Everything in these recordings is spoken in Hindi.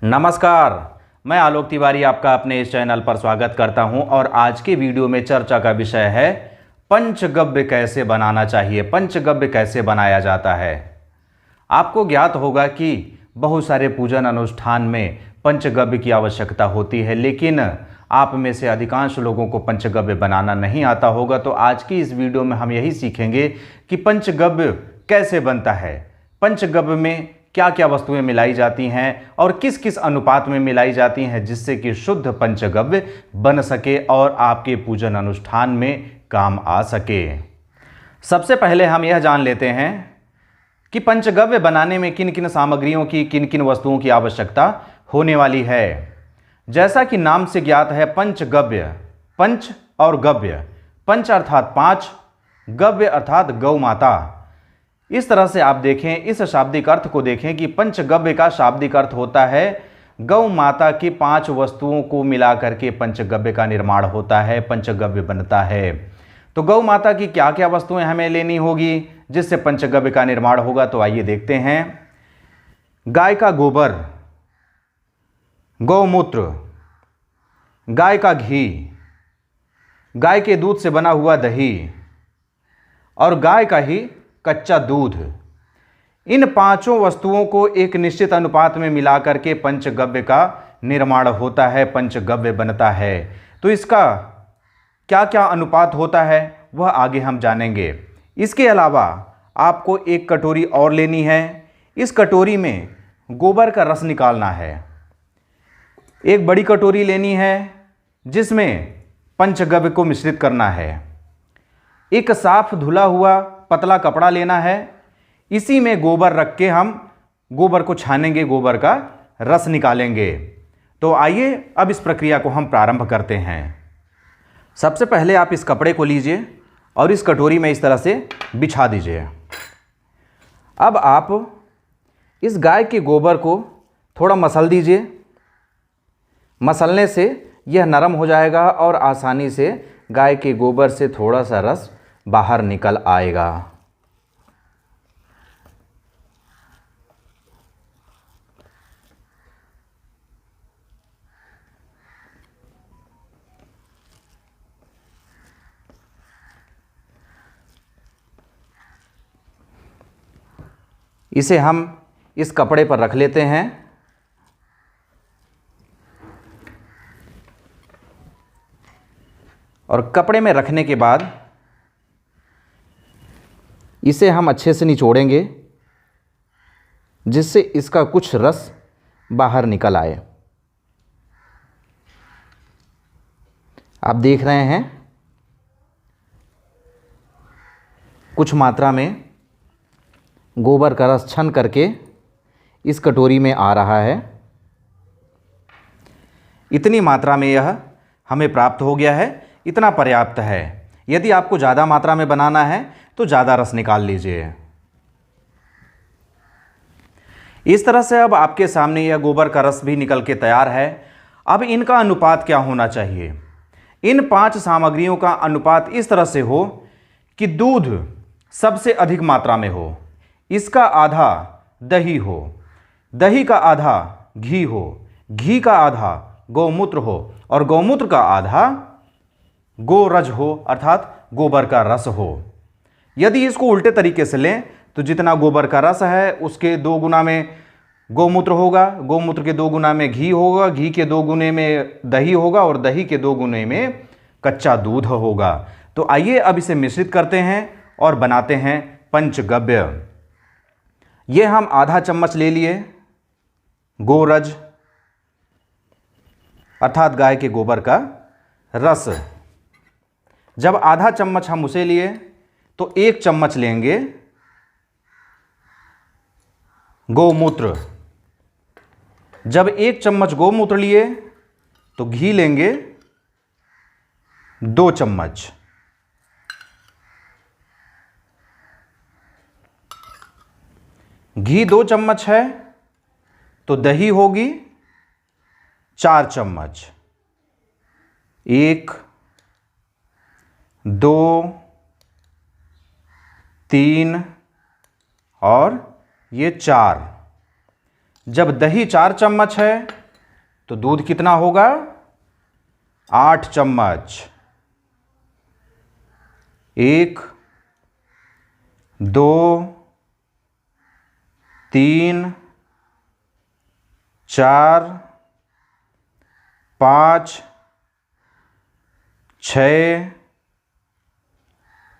नमस्कार, मैं आलोक तिवारी आपका अपने इस चैनल पर स्वागत करता हूं और आज के वीडियो में चर्चा का विषय है पंचगव्य कैसे बनाना चाहिए, पंचगव्य कैसे बनाया जाता है। आपको ज्ञात होगा कि बहुत सारे पूजन अनुष्ठान में पंचगव्य की आवश्यकता होती है, लेकिन आप में से अधिकांश लोगों को पंचगव्य बनाना नहीं आता होगा। तो आज की इस वीडियो में हम यही सीखेंगे कि पंचगव्य कैसे बनता है, पंचगव्य में क्या क्या वस्तुएं मिलाई जाती हैं और किस किस अनुपात में मिलाई जाती हैं, जिससे कि शुद्ध पंचगव्य बन सके और आपके पूजन अनुष्ठान में काम आ सके। सबसे पहले हम यह जान लेते हैं कि पंचगव्य बनाने में किन किन सामग्रियों की, किन किन वस्तुओं की आवश्यकता होने वाली है। जैसा कि नाम से ज्ञात है, पंचगव्य, पंच और गव्य, पंच अर्थात पांच, गव्य अर्थात गौ माता। इस तरह से आप देखें, इस शाब्दिक अर्थ को देखें कि पंचगव्य का शाब्दिक अर्थ होता है गौ माता की पांच वस्तुओं को मिला करके पंचगव्य का निर्माण होता है, पंचगव्य बनता है। तो गौ माता की क्या क्या वस्तुएं हमें लेनी होगी जिससे पंचगव्य का निर्माण होगा, तो आइए देखते हैं। गाय का गोबर, गौमूत्र, गाय का घी, गाय के दूध से बना हुआ दही और गाय का ही कच्चा दूध। इन पांचों वस्तुओं को एक निश्चित अनुपात में मिलाकर के पंचगव्य का निर्माण होता है, पंचगव्य बनता है। तो इसका क्या क्या अनुपात होता है वह आगे हम जानेंगे। इसके अलावा आपको एक कटोरी और लेनी है। इस कटोरी में गोबर का रस निकालना है। एक बड़ी कटोरी लेनी है जिसमें पंचगव्य को मिश्रित करना है। एक साफ धुला हुआ पतला कपड़ा लेना है। इसी में गोबर रख के हम गोबर को छानेंगे, गोबर का रस निकालेंगे। तो आइए अब इस प्रक्रिया को हम प्रारंभ करते हैं। सबसे पहले आप इस कपड़े को लीजिए और इस कटोरी में इस तरह से बिछा दीजिए। अब आप इस गाय के गोबर को थोड़ा मसल दीजिए। मसलने से यह नरम हो जाएगा और आसानी से गाय के गोबर से थोड़ा सा रस बाहर निकल आएगा। इसे हम इस कपड़े पर रख लेते हैं। और कपड़े में रखने के बाद इसे हम अच्छे से निचोड़ेंगे जिससे इसका कुछ रस बाहर निकल आए। आप देख रहे हैं कुछ मात्रा में गोबर का रस छन करके इस कटोरी में आ रहा है। इतनी मात्रा में यह हमें प्राप्त हो गया है, इतना पर्याप्त है। यदि आपको ज़्यादा मात्रा में बनाना है तो ज़्यादा रस निकाल लीजिए। इस तरह से अब आपके सामने यह गोबर का रस भी निकल के तैयार है। अब इनका अनुपात क्या होना चाहिए? इन पांच सामग्रियों का अनुपात इस तरह से हो कि दूध सबसे अधिक मात्रा में हो, इसका आधा दही हो, दही का आधा घी हो, घी का आधा गौमूत्र हो और गौमूत्र का आधा गोरज हो अर्थात गोबर का रस हो। यदि इसको उल्टे तरीके से लें तो जितना गोबर का रस है उसके 2 गुना में गौमूत्र होगा, गौमूत्र के 2 गुना में घी होगा, घी के 2 गुने में दही होगा और दही के 2 गुने में कच्चा दूध होगा। तो आइए अब इसे मिश्रित करते हैं और बनाते हैं पंचगव्य। ये हम आधा चम्मच ले लिए गोरज अर्थात गाय के गोबर का रस। जब आधा चम्मच हम उसे लिए तो 1 चम्मच लेंगे गौमूत्र। जब 1 चम्मच गौमूत्र लिए तो घी लेंगे 2 चम्मच। घी 2 चम्मच है तो दही होगी 4 चम्मच। 1, 2, 3 और ये 4। जब दही 4 चम्मच है तो दूध कितना होगा? 8 चम्मच। 1 2 3 4 5 6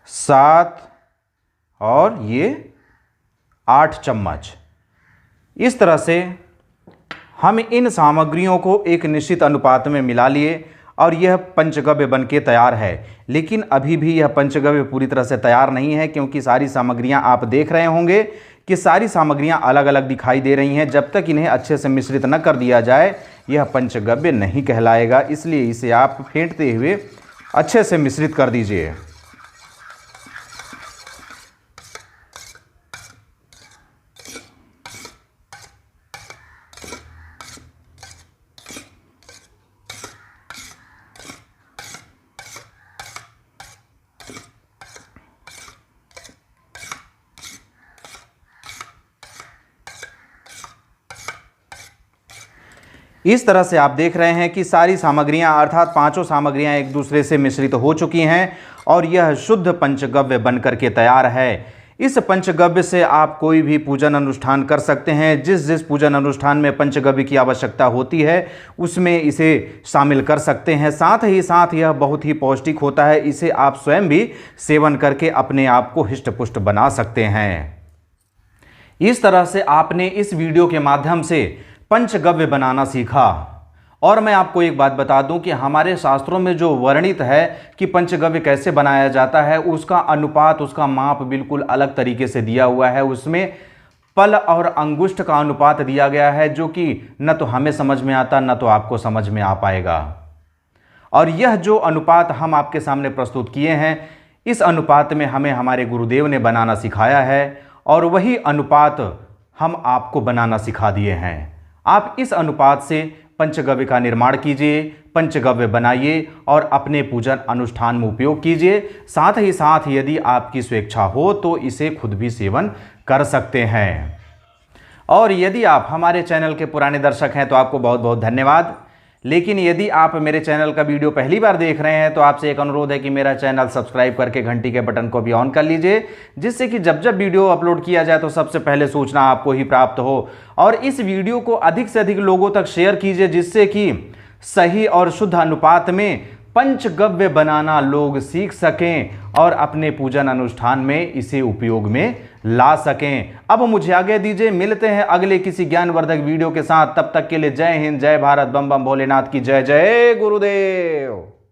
7 और ये 8 चम्मच। इस तरह से हम इन सामग्रियों को एक निश्चित अनुपात में मिला लिए और यह पंचगव्य बनके तैयार है। लेकिन अभी भी यह पंचगव्य पूरी तरह से तैयार नहीं है, क्योंकि सारी सामग्रियां आप देख रहे होंगे कि सारी सामग्रियां अलग अलग दिखाई दे रही हैं। जब तक इन्हें अच्छे से मिश्रित न कर दिया जाए यह पंचगव्य नहीं कहलाएगा। इसलिए इसे आप फेंटते हुए अच्छे से मिश्रित कर दीजिए। इस तरह से आप देख रहे हैं कि सारी सामग्रियां अर्थात पांचों सामग्रियां एक दूसरे से मिश्रित हो चुकी हैं और यह शुद्ध पंचगव्य बनकर के तैयार है। इस पंचगव्य से आप कोई भी पूजन अनुष्ठान कर सकते हैं। जिस जिस पूजन अनुष्ठान में पंचगव्य की आवश्यकता होती है उसमें इसे शामिल कर सकते हैं। साथ ही साथ यह बहुत ही पौष्टिक होता है। इसे आप स्वयं भी सेवन करके अपने आप को हिष्ट पुष्ट बना सकते हैं। इस तरह से आपने इस वीडियो के माध्यम से पंचगव्य बनाना सीखा। और मैं आपको एक बात बता दूं कि हमारे शास्त्रों में जो वर्णित है कि पंचगव्य कैसे बनाया जाता है, उसका अनुपात, उसका माप बिल्कुल अलग तरीके से दिया हुआ है। उसमें पल और अंगुष्ठ का अनुपात दिया गया है, जो कि न तो हमें समझ में आता न तो आपको समझ में आ पाएगा। और यह जो अनुपात हम आपके सामने प्रस्तुत किए हैं, इस अनुपात में हमें हमारे गुरुदेव ने बनाना सिखाया है और वही अनुपात हम आपको बनाना सिखा दिए हैं। आप इस अनुपात से पंचगव्य का निर्माण कीजिए, पंचगव्य बनाइए और अपने पूजन अनुष्ठान में उपयोग कीजिए। साथ ही साथ यदि आपकी स्वेच्छा हो तो इसे खुद भी सेवन कर सकते हैं। और यदि आप हमारे चैनल के पुराने दर्शक हैं तो आपको बहुत बहुत धन्यवाद। लेकिन यदि आप मेरे चैनल का वीडियो पहली बार देख रहे हैं तो आपसे एक अनुरोध है कि मेरा चैनल सब्सक्राइब करके घंटी के बटन को भी ऑन कर लीजिए, जिससे कि जब जब वीडियो अपलोड किया जाए तो सबसे पहले सूचना आपको ही प्राप्त हो। और इस वीडियो को अधिक से अधिक लोगों तक शेयर कीजिए, जिससे कि सही और शुद्ध अनुपात में पंचगव्य बनाना लोग सीख सकें और अपने पूजन अनुष्ठान में इसे उपयोग में ला सकें। अब मुझे आगे दीजिए, मिलते हैं अगले किसी ज्ञानवर्धक वीडियो के साथ। तब तक के लिए जय हिंद, जय भारत, बम बम भोलेनाथ की जय। जय गुरुदेव।